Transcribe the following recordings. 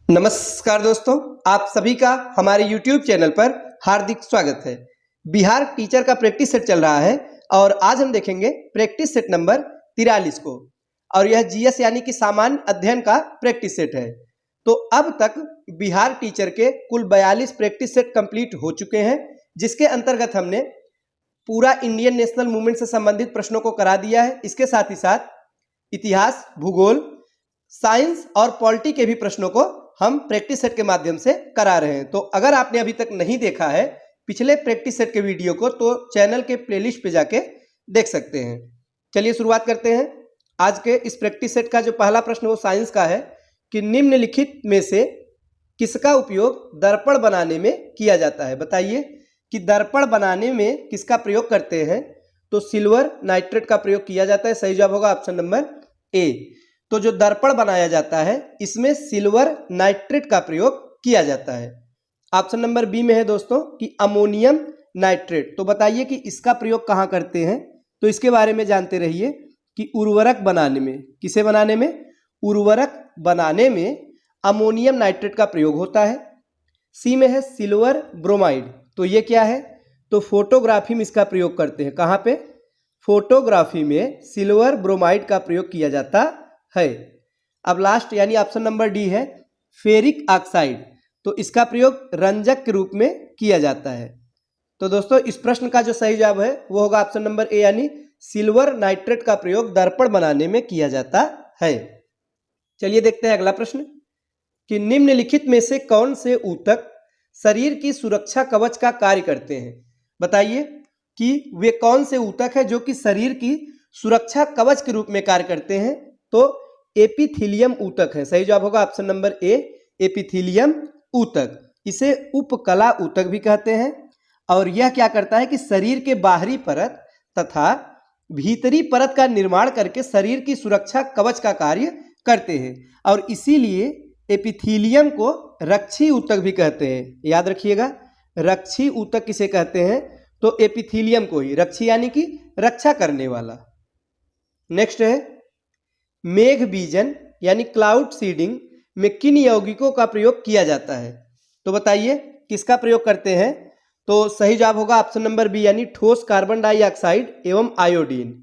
नमस्कार दोस्तों, आप सभी का हमारे YouTube चैनल पर हार्दिक स्वागत है। बिहार टीचर का प्रैक्टिस सेट चल रहा है और आज हम देखेंगे प्रैक्टिस सेट नंबर 43 को। और यह जीएस यानी कि सामान्य अध्ययन का प्रैक्टिस सेट है। तो अब तक बिहार टीचर के कुल 42 प्रैक्टिस सेट कंप्लीट हो चुके हैं, जिसके अंतर्गत हमने पूरा इंडियन नेशनल मूवमेंट से संबंधित प्रश्नों को करा दिया है। इसके साथ ही साथ इतिहास, भूगोल, साइंस और पॉलिटी के भी प्रश्नों को हम प्रैक्टिस सेट के माध्यम से करा रहे हैं। तो अगर आपने अभी तक नहीं देखा है पिछले प्रैक्टिस सेट के वीडियो को, तो चैनल के प्लेलिस्ट पे जाके देख सकते हैं। चलिए शुरुआत करते हैं। आज के इस प्रैक्टिस सेट का जो पहला प्रश्न वो साइंस का है कि निम्नलिखित में से किसका उपयोग दर्पण बनाने में किया जाता है। बताइए कि दर्पण बनाने में किसका प्रयोग करते हैं। तो सिल्वर नाइट्रेट का प्रयोग किया जाता है। सही जवाब होगा ऑप्शन नंबर ए। तो जो दर्पण बनाया जाता है इसमें सिल्वर नाइट्रेट का प्रयोग किया जाता है। ऑप्शन नंबर बी में है दोस्तों कि अमोनियम नाइट्रेट। तो बताइए कि इसका प्रयोग कहाँ करते हैं। तो इसके बारे में जानते रहिए कि उर्वरक बनाने में, किसे बनाने में, उर्वरक बनाने में अमोनियम नाइट्रेट का प्रयोग होता है। सी में है सिल्वर ब्रोमाइड। तो ये क्या है, तो फोटोग्राफी में इसका प्रयोग करते हैं। कहाँ पे, फोटोग्राफी में सिल्वर ब्रोमाइड का प्रयोग किया जाता है। अब लास्ट यानी ऑप्शन नंबर डी है फेरिक ऑक्साइड। तो इसका प्रयोग रंजक के रूप में किया जाता है। तो दोस्तों इस प्रश्न का जो सही जवाब है वो होगा ऑप्शन नंबर ए, यानी सिल्वर नाइट्रेट का प्रयोग दर्पण बनाने में किया जाता है। चलिए देखते हैं अगला प्रश्न कि निम्नलिखित में से कौन से ऊतक शरीर की सुरक्षा कवच का कार्य करते हैं। बताइए कि वे कौन से ऊतक है जो कि शरीर की सुरक्षा कवच के रूप में कार्य करते हैं। तो एपिथीलियम ऊतक है। सही जवाब होगा ऑप्शन नंबर ए, एपिथीलियम ऊतक। इसे उपकला ऊतक भी कहते हैं। और यह क्या करता है कि शरीर के बाहरी परत तथा भीतरी परत का निर्माण करके शरीर की सुरक्षा कवच का कार्य करते हैं। और इसीलिए एपिथीलियम को रक्षी ऊतक भी कहते हैं। याद रखिएगा, रक्षी ऊतक किसे कहते हैं, तो एपिथीलियम को ही। रक्षी यानी कि रक्षा करने वाला। नेक्स्ट है मेघ बीजन यानी क्लाउड सीडिंग में किन यौगिकों का प्रयोग किया जाता है। तो बताइए किसका प्रयोग करते हैं। तो सही जवाब होगा ऑप्शन नंबर बी, यानी ठोस कार्बन डाइऑक्साइड एवं आयोडीन।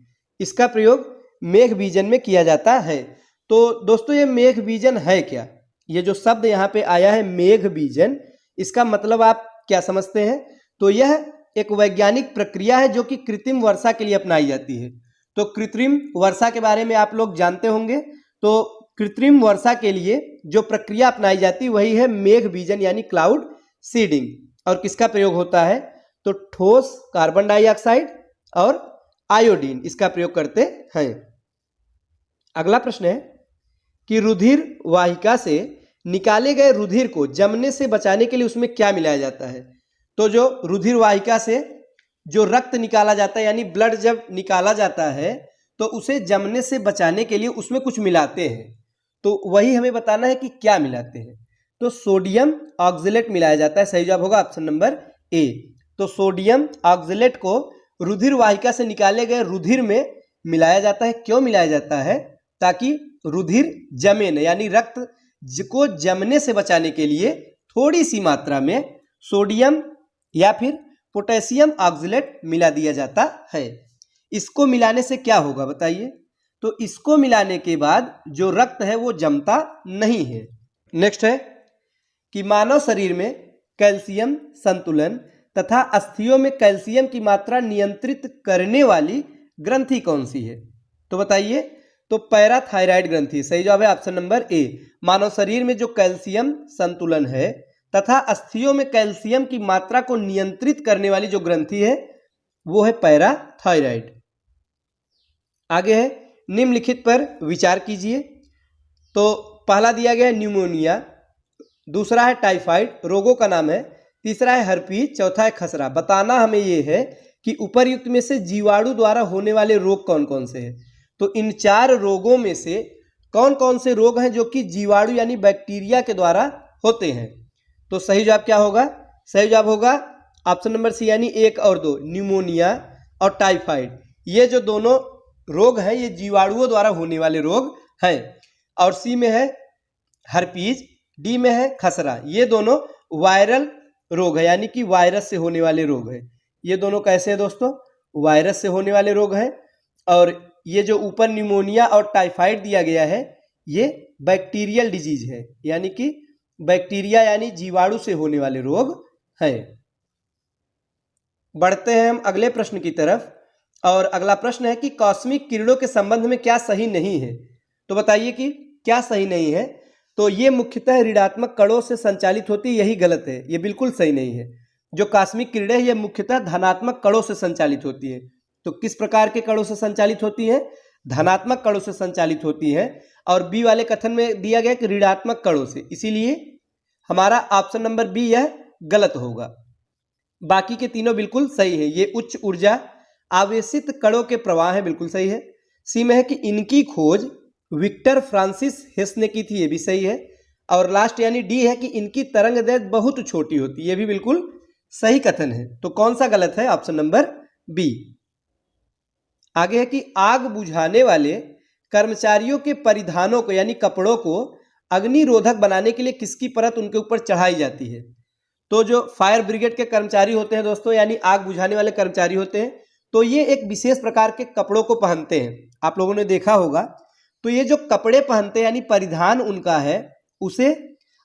इसका प्रयोग मेघ बीजन में किया जाता है। तो दोस्तों ये मेघ बीजन है क्या, ये जो शब्द यहाँ पे आया है मेघ बीजन, इसका मतलब आप क्या समझते हैं। तो यह एक वैज्ञानिक प्रक्रिया है जो कि कृत्रिम वर्षा के लिए अपनाई जाती है। तो कृत्रिम वर्षा के बारे में आप लोग जानते होंगे। तो कृत्रिम वर्षा के लिए जो प्रक्रिया अपनाई जाती है वही है मेघ बीजन यानी क्लाउड सीडिंग। और किसका प्रयोग होता है, तो ठोस कार्बन डाइऑक्साइड और आयोडीन, इसका प्रयोग करते हैं। अगला प्रश्न है कि रुधिर वाहिका से निकाले गए रुधिर को जमने से बचाने के लिए उसमें क्या मिलाया जाता है। तो जो रुधिर वाहिका से जो रक्त निकाला जाता है यानी ब्लड जब निकाला जाता है तो उसे जमने से बचाने के लिए उसमें कुछ मिलाते हैं। तो वही हमें बताना है कि क्या मिलाते हैं। तो सोडियम ऑक्जेलेट मिलाया जाता है। सही जवाब होगा ऑप्शन नंबर ए। तो सोडियम ऑक्जेलेट को रुधिर वाहिका से निकाले गए रुधिर में मिलाया जाता है। क्यों मिलाया जाता है, ताकि रुधिर जमे न, यानी रक्त को जमने से बचाने के लिए थोड़ी सी मात्रा में सोडियम या फिर पोटेशियम ऑक्जेलेट मिला दिया जाता है। इसको मिलाने से क्या होगा बताइए। तो इसको मिलाने के बाद जो रक्त है वो जमता नहीं है। नेक्स्ट है कि मानव शरीर में कैल्शियम संतुलन तथा अस्थियों में कैल्शियम की मात्रा नियंत्रित करने वाली ग्रंथि कौन सी है। तो बताइए, तो पैराथायराइड ग्रंथि। सही जवाब है ऑप्शन नंबर ए। मानव शरीर में जो कैल्शियम संतुलन है तथा अस्थियों में कैल्शियम की मात्रा को नियंत्रित करने वाली जो ग्रंथि है वो है पैराथायराइड। आगे है निम्नलिखित पर विचार कीजिए। तो पहला दिया गया है न्यूमोनिया, दूसरा है टाइफाइड, रोगों का नाम है, तीसरा है हर्पीज, चौथा है खसरा। बताना हमें ये है कि उपर्युक्त में से जीवाणु द्वारा होने वाले रोग कौन कौन से हैं। तो इन चार रोगों में से कौन कौन से रोग हैं जो कि जीवाणु यानी बैक्टीरिया के द्वारा होते हैं। तो सही जवाब क्या होगा, सही जवाब होगा ऑप्शन नंबर सी, यानी 1 और 2, न्यूमोनिया और टाइफाइड। ये जो दोनों रोग हैं ये जीवाणुओं द्वारा होने वाले रोग हैं। और सी में है हर्पीज, डी में है खसरा। ये दोनों वायरल रोग है, यानी कि वायरस से होने वाले रोग है। ये दोनों कैसे है दोस्तों? वायरस से होने वाले रोग है। और ये जो ऊपर निमोनिया और टाइफाइड दिया गया है, ये बैक्टीरियल डिजीज है, यानी कि बैक्टीरिया यानी जीवाणु से होने वाले रोग है। बढ़ते हैं हम अगले प्रश्न की तरफ। और अगला प्रश्न है कि कॉस्मिक किरणों के संबंध में क्या सही नहीं है? तो बताइए कि क्या सही नहीं है। तो ये मुख्यतः ऋणात्मक कणों से संचालित होती है, यही गलत है, ये बिल्कुल सही नहीं है। जो कॉस्मिक किरणें ये मुख्यतः धनात्मक कणों से संचालित होती है। तो किस प्रकार के कणों से संचालित होती है? धनात्मक कणों से संचालित होती है। और बी वाले कथन में दिया गया कि ऋणात्मक कणों से, इसीलिए हमारा ऑप्शन नंबर बी यह गलत होगा। बाकी के तीनों बिल्कुल सही है। ये उच्च ऊर्जा आवेशित कणों के प्रवाह है, बिल्कुल सही है। सी में है कि इनकी खोज विक्टर फ्रांसिस हेस ने की थी, ये भी सही है। और लास्ट यानी डी है कि इनकी तरंग दैर्घ्य बहुत छोटी होती है, ये भी बिल्कुल सही कथन है। तो कौन सा गलत है? Option number B. आगे है कि आग बुझाने वाले कर्मचारियों के परिधानों को यानी कपड़ों को अग्निरोधक बनाने के लिए किसकी परत उनके ऊपर चढ़ाई जाती है? तो जो फायर ब्रिगेड के कर्मचारी होते हैं दोस्तों, यानी आग बुझाने वाले कर्मचारी होते हैं, तो ये एक विशेष प्रकार के कपड़ों को पहनते हैं, आप लोगों ने देखा होगा। तो ये जो कपड़े पहनते हैं यानी परिधान उनका है, उसे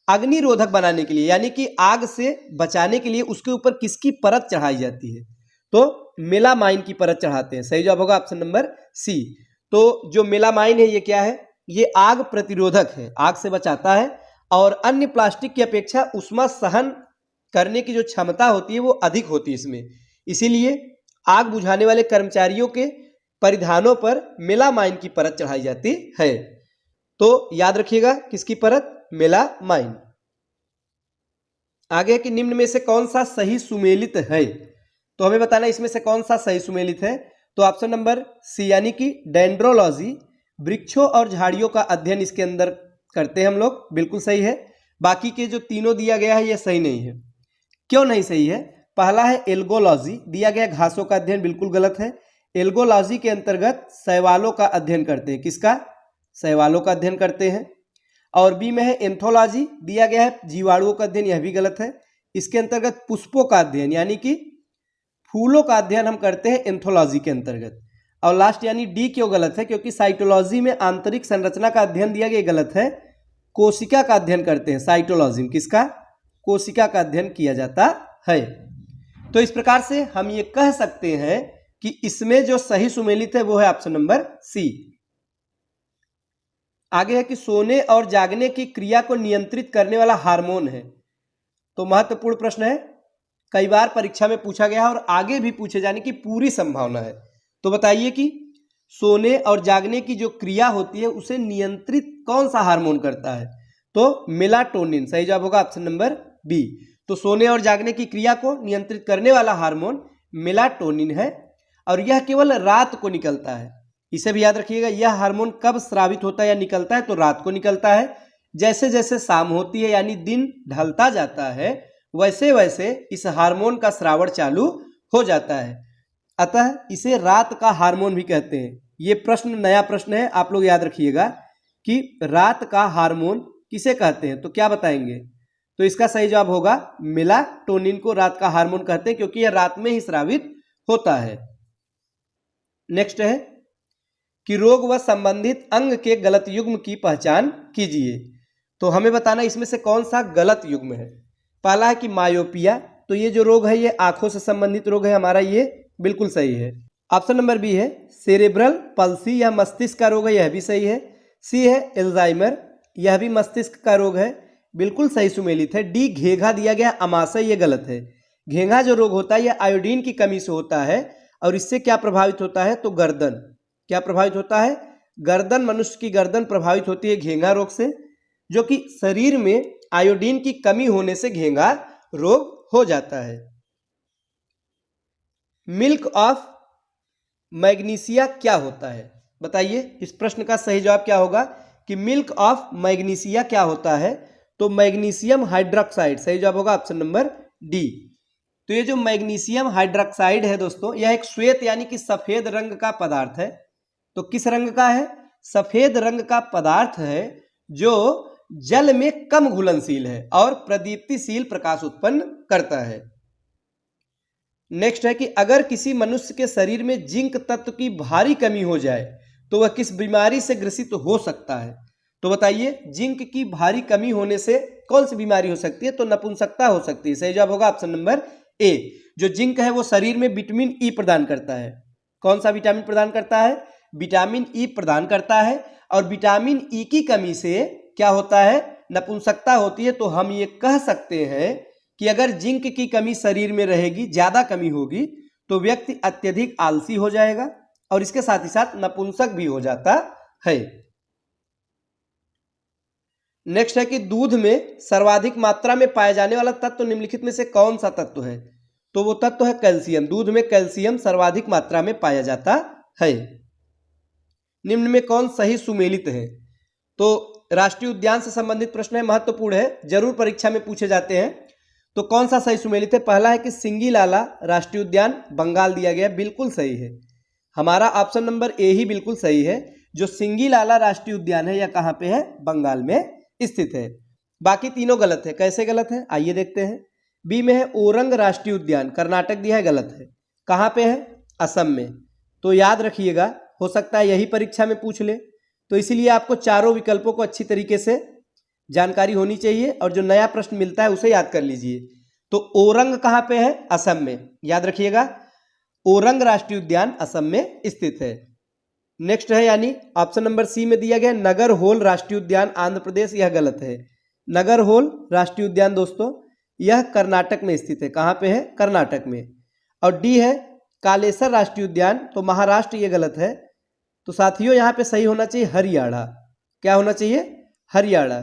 अग्निरोधक बनाने के लिए यानी कि आग से बचाने के लिए उसके ऊपर किसकी परत चढ़ाई जाती है? तो मेलामाइन की परत चढ़ाते हैं। सही जवाब होगा ऑप्शन नंबर सी। तो जो मेलामाइन है ये क्या है? ये आग प्रतिरोधक है, आग से बचाता है और अन्य प्लास्टिक की अपेक्षा उष्मा सहन करने की जो क्षमता होती है वो अधिक होती है इसमें। इसीलिए आग बुझाने वाले कर्मचारियों के परिधानों पर मेलामाइन की परत चढ़ाई जाती है। तो याद रखिएगा किसकी परत? मेलामाइन। आगे कि निम्न में से कौन सा सही सुमेलित है? तो हमें बताना इसमें से कौन सा सही सुमेलित है। तो ऑप्शन नंबर सी यानी कि डेंड्रोलॉजी, वृक्षों और झाड़ियों का अध्ययन इसके अंदर करते हैं हम लोग, बिल्कुल सही है। बाकी के जो तीनों दिया गया है ये सही नहीं है। क्यों नहीं सही है? पहला है एल्गोलॉजी, दिया गया घासों का अध्ययन, बिल्कुल गलत है। एल्गोलॉजी के अंतर्गत शैवालों का अध्ययन करते हैं। किसका? शैवालों का अध्ययन करते हैं। और बी में है एंथोलॉजी, दिया गया है जीवाणुओं का अध्ययन, यह भी गलत है। इसके अंतर्गत पुष्पों का अध्ययन यानी कि फूलों का अध्ययन हम करते हैं एंथोलॉजी के अंतर्गत। और लास्ट यानी डी क्यों गलत है? क्योंकि साइटोलॉजी में आंतरिक संरचना का अध्ययन दिया गया, गलत है। कोशिका का अध्ययन करते हैं साइटोलॉजी में। किसका? कोशिका का अध्ययन किया जाता है। तो इस प्रकार से हम ये कह सकते हैं कि इसमें जो सही सुमेलित है वो है ऑप्शन नंबर सी। आगे है कि सोने और जागने की क्रिया को नियंत्रित करने वाला हार्मोन है। तो महत्वपूर्ण प्रश्न है, कई बार परीक्षा में पूछा गया है और आगे भी पूछे जाने की पूरी संभावना है। तो बताइए कि सोने और जागने की जो क्रिया होती है उसे नियंत्रित कौन सा हार्मोन करता है? तो मेलाटोनिन। सही जवाब होगा ऑप्शन नंबर बी। तो सोने और जागने की क्रिया को नियंत्रित करने वाला हार्मोन मेलाटोनिन है और यह केवल रात को निकलता है। इसे भी याद रखिएगा, यह हार्मोन कब स्रावित होता है या निकलता है? तो रात को निकलता है। जैसे जैसे शाम होती है यानी दिन ढलता जाता है, वैसे वैसे इस हार्मोन का स्रावण चालू हो जाता है, अतः इसे रात का हार्मोन भी कहते हैं। ये प्रश्न नया प्रश्न है, आप लोग याद रखिएगा कि रात का हार्मोन किसे कहते हैं? तो क्या बताएंगे? तो इसका सही जवाब होगा मेलाटोनिन को रात का हार्मोन कहते हैं, क्योंकि यह रात में ही स्रावित होता है। नेक्स्ट है कि रोग व संबंधित अंग के गलत युग्म की पहचान कीजिए। तो हमें बताना इसमें से कौन सा गलत युग्म है। पहला है कि मायोपिया, तो ये जो रोग है ये आंखों से संबंधित रोग है हमारा, ये बिल्कुल सही है। ऑप्शन नंबर बी है सेरेब्रल पल्सी या मस्तिष्क का रोग है, यह भी सही है। सी है एल्जाइमर, यह भी मस्तिष्क का रोग है, बिल्कुल सही सुमेलित है। डी घेंघा दिया गया अमाशय, ये गलत है। घेंघा जो रोग होता है यह आयोडीन की कमी से होता है और इससे क्या प्रभावित होता है? तो गर्दन। क्या प्रभावित होता है? गर्दन, मनुष्य की गर्दन प्रभावित होती है घेंघा रोग से, जो कि शरीर में आयोडीन की कमी होने से घेंघा रोग हो जाता है। मिल्क ऑफ मैग्नीशिया क्या होता है? बताइए इस प्रश्न का सही जवाब क्या होगा कि मिल्क ऑफ मैग्नीशिया क्या होता है? तो मैग्नीशियम हाइड्रोक्साइड। सही जवाब होगा ऑप्शन नंबर डी। तो ये जो मैग्नीशियम हाइड्रोक्साइड है दोस्तों, यह एक श्वेत यानी कि सफेद रंग का पदार्थ है। तो किस रंग का है? सफेद रंग का पदार्थ है जो जल में कम घुलनशील है और प्रदीप्तिशील प्रकाश उत्पन्न करता है। नेक्स्ट है कि अगर किसी मनुष्य के शरीर में जिंक तत्व की भारी कमी हो जाए तो वह किस बीमारी से ग्रसित हो सकता है? तो बताइए, जिंक की भारी कमी होने से कौन सी बीमारी हो सकती है? तो नपुंसकता हो सकती है। सही जवाब होगा ऑप्शन नंबर ए। जो जिंक है वो शरीर में विटामिन ई प्रदान करता है। कौन सा विटामिन प्रदान करता है? विटामिन ई प्रदान करता है। और विटामिन ई की कमी से क्या होता है? नपुंसकता होती है। तो हम ये कह सकते हैं कि अगर जिंक की कमी शरीर में रहेगी, ज्यादा कमी होगी, तो व्यक्ति अत्यधिक आलसी हो जाएगा और इसके साथ ही साथ नपुंसक भी हो जाता है। नेक्स्ट है कि दूध में सर्वाधिक मात्रा में पाए जाने वाला तत्व निम्नलिखित में से कौन सा तत्व है? तो वो तत्व है कैल्शियम। दूध में कैल्शियम सर्वाधिक मात्रा में पाया जाता है। निम्न में कौन सही सुमेलित है? तो राष्ट्रीय उद्यान से संबंधित प्रश्न है, महत्वपूर्ण है, जरूर परीक्षा में पूछे जाते हैं। तो कौन सा सही सुमेलित है? पहला है कि सिंगीलाला राष्ट्रीय उद्यान बंगाल दिया गया, बिल्कुल सही है। हमारा ऑप्शन नंबर ए ही बिल्कुल सही है। जो सिंगीलाला राष्ट्रीय उद्यान है यह कहाँ पे है? बंगाल में स्थित है। बाकी तीनों गलत है। कैसे गलत है आइए देखते हैं। बी में है ओरंग राष्ट्रीय उद्यान, कर्नाटक दिया है, गलत है। कहाँ पे है? असम में। तो याद रखिएगा, हो सकता है यही परीक्षा में पूछ ले, तो इसीलिए आपको चारों विकल्पों को अच्छी तरीके से जानकारी होनी चाहिए और जो नया प्रश्न मिलता है उसे याद कर लीजिए। तो ओरंग कहाँ पे है? असम में। याद रखिएगा, ओरंग राष्ट्रीय उद्यान असम में स्थित है। नेक्स्ट है यानी ऑप्शन नंबर सी में दिया गया नगरहोल राष्ट्रीय उद्यान आंध्र प्रदेश, यह गलत है। नगरहोल राष्ट्रीय उद्यान दोस्तों यह कर्नाटक में स्थित है। कहाँ पे है? कर्नाटक में। और डी है कालेसर राष्ट्रीय उद्यान, तो महाराष्ट्र, ये गलत है। तो साथियों यहाँ पे सही होना चाहिए हरियाणा। क्या होना चाहिए? हरियाणा।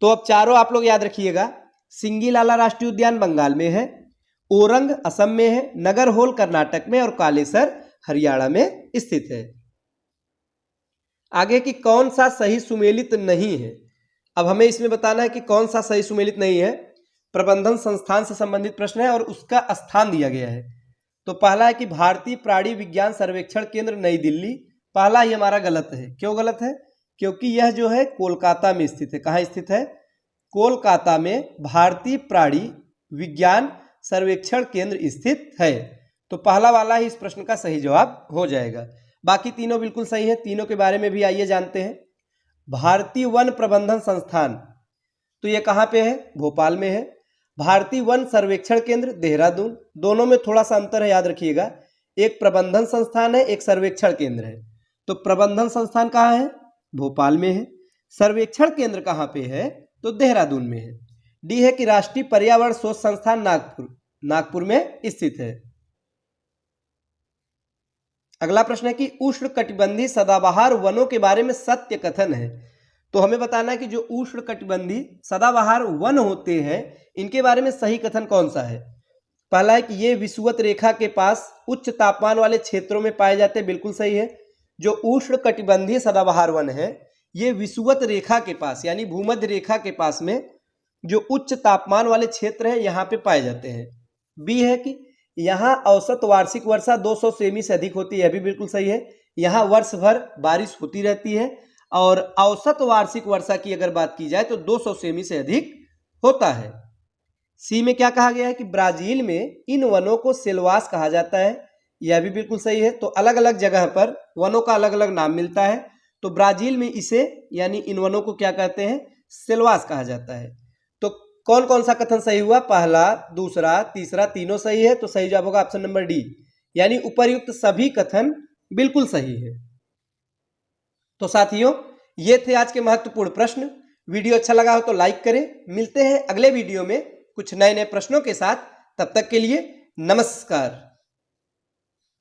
तो अब चारों आप लोग याद रखिएगा, सिंगीलाला राष्ट्रीय उद्यान बंगाल में है, ओरंग असम में है, नगरहोल कर्नाटक में और कालेसर हरियाणा में स्थित है। आगे कि कौन सा सही सुमेलित नहीं है। अब हमें इसमें बताना है कि कौन सा सही सुमेलित नहीं है। प्रबंधन संस्थान से संबंधित प्रश्न है और उसका स्थान दिया गया है। तो पहला है कि भारतीय प्राणी विज्ञान सर्वेक्षण केंद्र नई दिल्ली, पहला ही हमारा गलत है। क्यों गलत है? क्योंकि यह जो है कोलकाता में स्थित है। कहाँ स्थित है? कोलकाता में भारतीय प्राणी विज्ञान सर्वेक्षण केंद्र स्थित है। तो पहला वाला ही इस प्रश्न का सही जवाब हो जाएगा। बाकी तीनों बिल्कुल सही है। तीनों के बारे में भी आइए जानते हैं। भारतीय वन प्रबंधन संस्थान, तो ये कहाँ पे है? भोपाल में है। भारतीय वन सर्वेक्षण केंद्र देहरादून, दोनों में थोड़ा सा अंतर है, याद रखिएगा। एक प्रबंधन संस्थान है, एक सर्वेक्षण केंद्र है। तो प्रबंधन संस्थान कहाँ है? भोपाल में है। सर्वेक्षण केंद्र कहाँ पे है? तो देहरादून में है। डी है कि राष्ट्रीय पर्यावरण शोध संस्थान नागपुर में स्थित है। अगला प्रश्न है कि उष्णकटिबंधीय सदाबहार वनों के बारे में सत्य कथन है। तो हमें बताना है कि जो उष्णकटिबंधीय सदाबहार वन होते हैं इनके बारे में सही कथन कौन सा है। पहला है कि ये विषुवत रेखा के पास उच्च तापमान वाले क्षेत्रों में पाए जाते हैं, बिल्कुल सही है। जो उष्णकटिबंधीय सदाबहार वन है ये विषुवत रेखा के पास यानी भूमध्य रेखा के पास में जो उच्च तापमान वाले क्षेत्र है यहाँ पे पाए जाते हैं। बी है कि यहाँ औसत वार्षिक वर्षा 200 सेमी से अधिक होती है, यह भी बिल्कुल सही है। यहाँ वर्ष भर बारिश होती रहती है और औसत वार्षिक वर्षा की अगर बात की जाए तो 200 सेमी से अधिक होता है। सी में क्या कहा गया है कि ब्राजील में इन वनों को सेल्वास कहा जाता है, यह भी बिल्कुल सही है। तो अलग अलग जगह पर वनों का अलग अलग नाम मिलता है, तो ब्राजील में इसे यानी इन वनों को क्या कहते हैं? सेल्वास कहा जाता है। तो कौन कौन सा कथन सही हुआ? पहला, दूसरा, तीसरा, तीनों सही है। तो सही जवाब होगा ऑप्शन नंबर डी, यानी उपर्युक्त सभी कथन बिल्कुल सही है। तो साथियों ये थे आज के महत्वपूर्ण प्रश्न। वीडियो अच्छा लगा हो तो लाइक करें। मिलते हैं अगले वीडियो में कुछ नए नए प्रश्नों के साथ। तब तक के लिए नमस्कार।